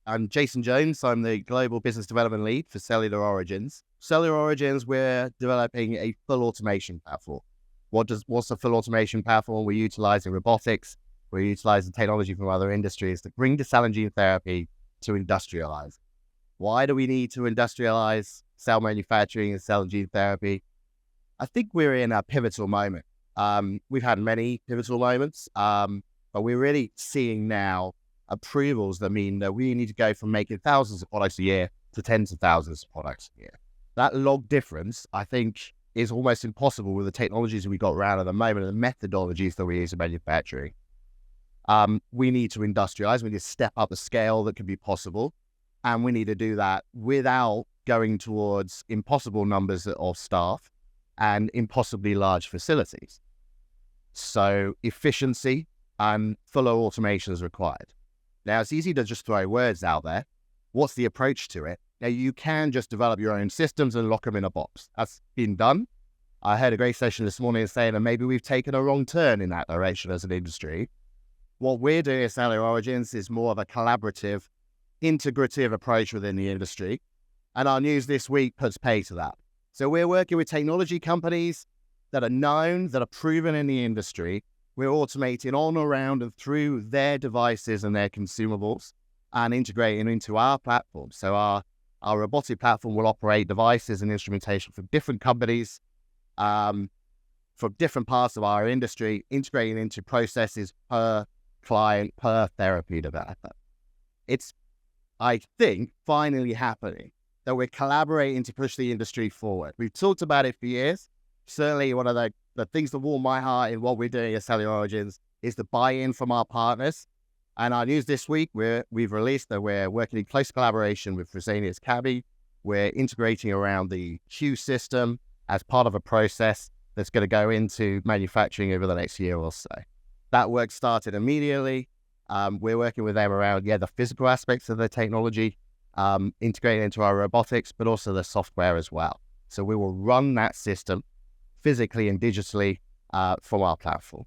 I'm Jason Jones. I'm the Global Business Development Lead for Cellular Origins. Cellular Origins, we're developing a full automation platform. What's a full automation platform? We're utilizing robotics. We're utilizing technology from other industries to bring the cell and gene therapy to industrialize. Why do we need to industrialize cell manufacturing and cell and gene therapy? I think we're in a pivotal moment. We've had many pivotal moments, but we're really seeing now approvals that mean that we need to go from making thousands of products a year to tens of thousands of products a year. That log difference, I think, is almost impossible with the technologies we got around at the moment and the methodologies that we use in manufacturing. We need to industrialize. We need to step up the scale that can be possible. And we need to do that without going towards impossible numbers of staff and impossibly large facilities. So efficiency and fuller automation is required. Now, it's easy to just throw words out there. What's the approach to it? Now, you can just develop your own systems and lock them in a box. That's been done. I had a great session this morning saying that maybe we've taken a wrong turn in that direction as an industry. What we're doing at Cellular Origins is more of a collaborative, integrative approach within the industry. And our news this week puts pay to that. So we're working with technology companies that are known, that are proven in the industry. We're automating on, around, and through their devices and their consumables and integrating into our platform. So our robotic platform will operate devices and instrumentation from different companies, from different parts of our industry, integrating into processes per client, per therapy developer. It's, I think, finally happening that we're collaborating to push the industry forward. We've talked about it for years. Certainly one of the things that warm my heart in what we're doing at Cellular Origins is the buy-in from our partners. And our news this week, we've released that we're working in close collaboration with Fresenius Kabi. We're integrating around the Q system as part of a process that's going to go into manufacturing over the next year or so. That work started immediately. We're working with them around, the physical aspects of the technology, integrating into our robotics, but also the software as well. So we will run that system physically and digitally from our platform.